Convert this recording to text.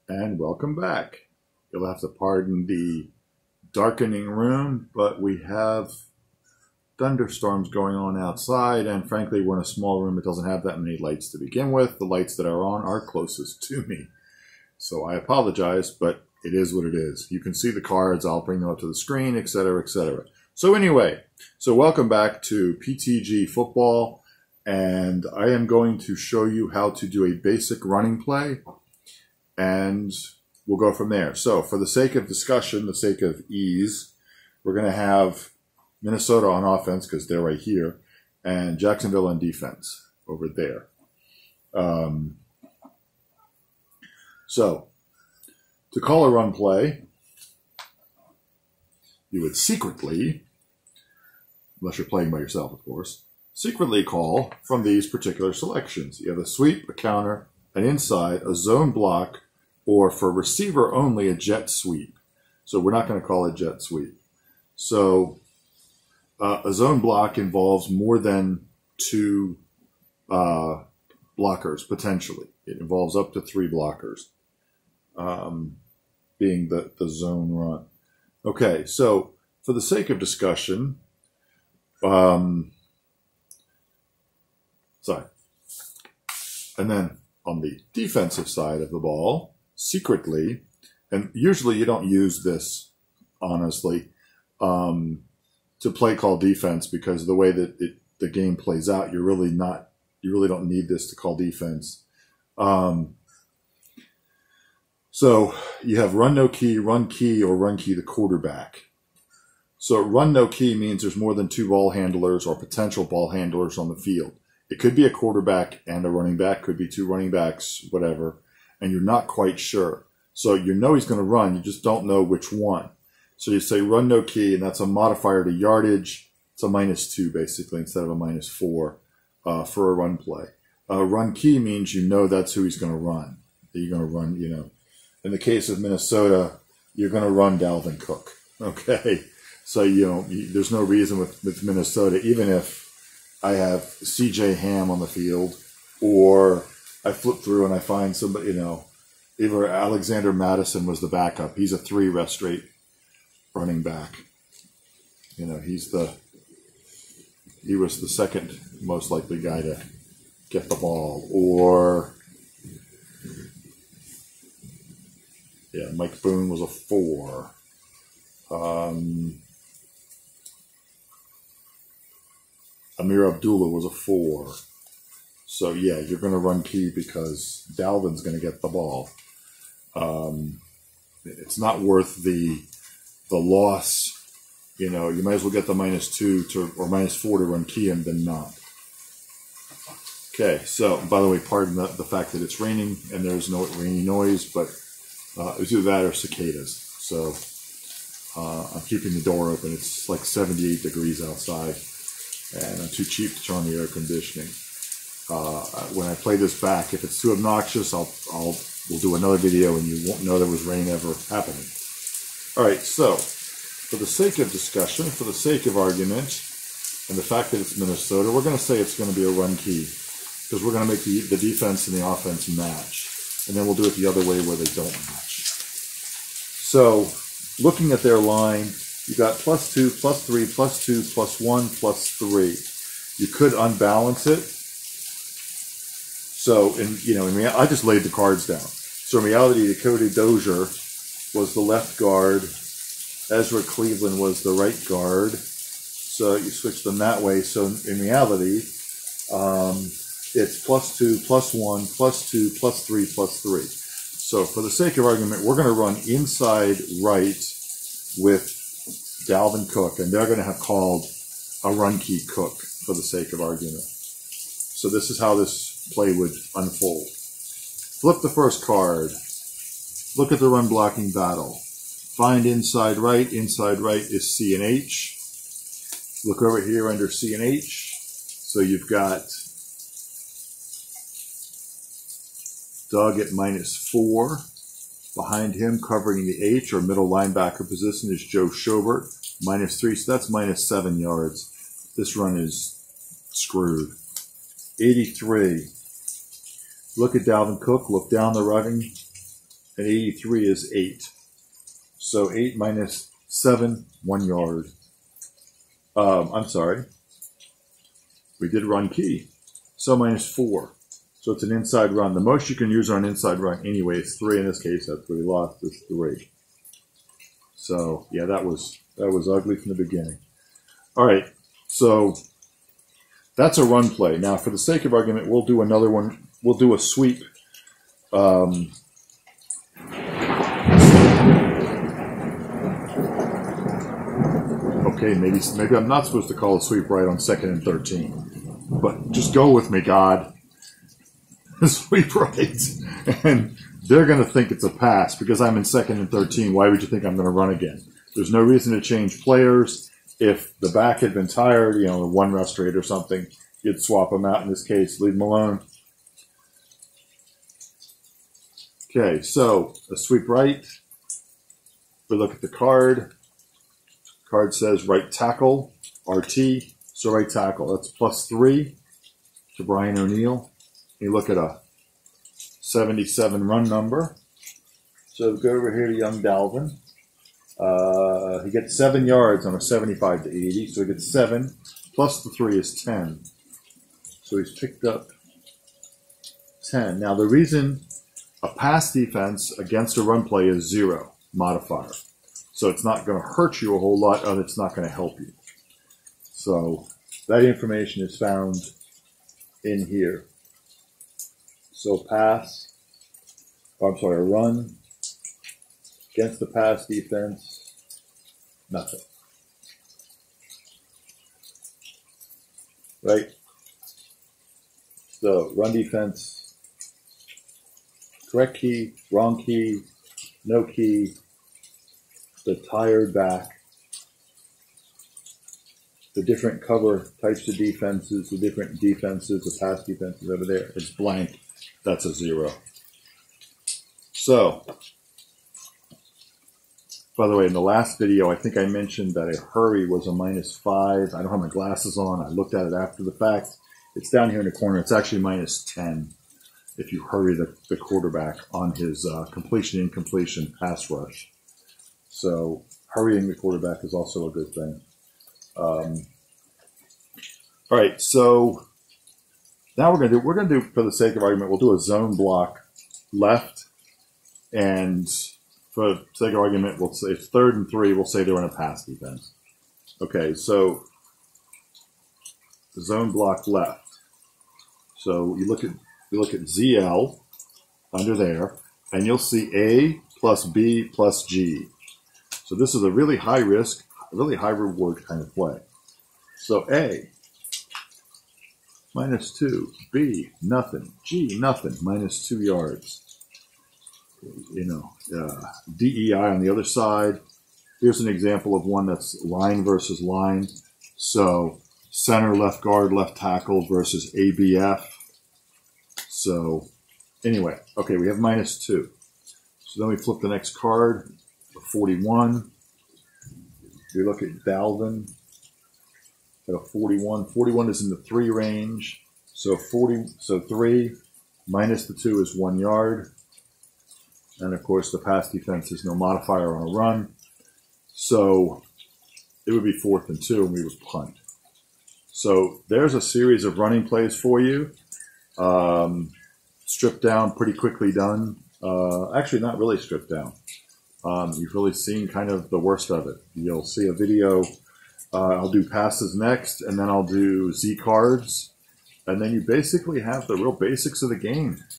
And welcome back. You'll have to pardon the darkening room, but we have thunderstorms going on outside, and frankly, we're in a small room. It doesn't have that many lights to begin with. The lights that are on are closest to me. So I apologize, but it is what it is. You can see the cards. I'll bring them up to the screen, etc., etc. So anyway, welcome back to PTG Football, and I am going to show you how to do a basic running play, and we'll go from there. So for the sake of discussion, the sake of ease, we're going to have Minnesota on offense because they're right here, and Jacksonville on defense over there. So to call a run play, you would secretly, unless you're playing by yourself, of course, secretly call from these particular selections. You have a sweep, a counter, an inside, a zone block, or for receiver only, a jet sweep. So we're not going to call it jet sweep. So a zone block involves more than two blockers, potentially. It involves up to three blockers, being the zone run. Okay, so for the sake of discussion, and then on the defensive side of the ball, secretly, and usually you don't use this, honestly, to play call defense, because the way that the game plays out, you really don't need this to call defense. So you have run no key, run key, or run key the quarterback. So run no key means there's more than two ball handlers or potential ball handlers on the field. It could be a quarterback and a running back, could be two running backs, whatever, and you're not quite sure. So you know he's going to run, you just don't know which one. So you say run no key, and that's a modifier to yardage. It's a -2, basically, instead of a -4 for a run play. Run key means you know that's who he's going to run. You're going to run, in the case of Minnesota, you're going to run Dalvin Cook. Okay? So, there's no reason with Minnesota, even if I have C.J. Ham on the field, or I flip through and I find somebody, either Alexander Madison was the backup. He's a 3 rest rate running back. He was the second most likely guy to get the ball. Or, Mike Boone was a 4. Amir Abdullah was a 4. So, you're going to run key because Dalvin's going to get the ball. It's not worth the loss. You might as well get the -2 or -4 to run key him than not. Okay, so, by the way, pardon the fact that it's raining and there's no rainy noise, but it's either that or cicadas. So, I'm keeping the door open. It's like 78 degrees outside, and I'm too cheap to turn on the air conditioning. When I play this back, if it's too obnoxious, we'll do another video and you won't know there was rain ever happening. All right, so for the sake of discussion, for the sake of argument, and the fact that it's Minnesota, we're going to say it's going to be a run key, because we're going to make the defense and the offense match, and then we'll do it the other way where they don't match. So looking at their line, you got +2, +3, +2, +1, +3. You could unbalance it. So, I just laid the cards down. So in reality, Cody Dozier was the left guard. Ezra Cleveland was the right guard. So you switch them that way. So in reality, it's +2, +1, +2, +3, +3. So for the sake of argument, we're going to run inside right with Dalvin Cook, and they're going to have called a run key Cook for the sake of argument. So this is how this play would unfold. Flip the first card. Look at the run blocking battle. Find inside right. Inside right is C and H. Look over here under C and H. So you've got Doug at -4. Behind him, covering the H or middle linebacker position, is Joe Schobert, -3. So that's -7 yards. This run is screwed. 83. Look at Dalvin Cook. Look down the running and 83 is 8. So 8 minus 7, 1 yard. I'm sorry. We did run key. So minus 4. So it's an inside run. The most you can use on an inside run anyway is 3. In this case, that's what he lost, is 3. So yeah, that was ugly from the beginning. All right, so that's a run play. Now, for the sake of argument, we'll do another one. We'll do a sweep. Okay, maybe I'm not supposed to call a sweep right on 2nd and 13, but just go with me, God. Sweep right, and they're going to think it's a pass because I'm in 2nd and 13. Why would you think I'm going to run again? There's no reason to change players. If the back had been tired, you know, one run straight or something, you'd swap them out. In this case, leave them alone. Okay, so a sweep right. We look at the card. Card says right tackle, RT, so right tackle. That's +3 to Brian O'Neill. You look at a 77 run number. So go over here to young Dalvin. He gets 7 yards on a 75 to 80, so he gets 7 plus the 3 is 10. So he's picked up 10. Now the reason a pass defense against a run play is 0 modifier. So it's not going to hurt you a whole lot, and it's not going to help you. So that information is found in here. So pass, a run against the pass defense, nothing. Right? So run defense, correct key, wrong key, no key, the tired back, the different cover types of defenses, the different defenses, the pass defenses over there, it's blank. That's a 0. So, by the way, in the last video, I think I mentioned that a hurry was a -5. I don't have my glasses on. I looked at it after the fact. It's down here in the corner. It's actually -10 if you hurry the quarterback on his completion, incompletion, pass rush. So hurrying the quarterback is also a good thing. All right, so now we're gonna do, for the sake of argument, we'll do a zone block left, and for the sake of argument, we'll say it's 3rd and 3. We'll say they're in a pass defense. Okay, so the zone block left. So you look at ZL under there, and you'll see A plus B plus G. So this is a really high risk, really high reward kind of play. So A, -2, B, nothing, G, nothing, -2 yards. You know, DEI on the other side. Here's an example of one that's line versus line. So center, left guard, left tackle versus ABF. So anyway, okay, we have -2. So then we flip the next card, 41. We look at Dalvin at a 41. 41 is in the 3 range. So 3 minus the 2 is 1 yard. And of course, the pass defense is no modifier on a run. So it would be 4th and 2, and we would punt. So there's a series of running plays for you. Stripped down, pretty quickly done. Actually, not really stripped down. You've really seen kind of the worst of it. You'll see a video. I'll do passes next, and then I'll do Z cards. And then you basically have the real basics of the game.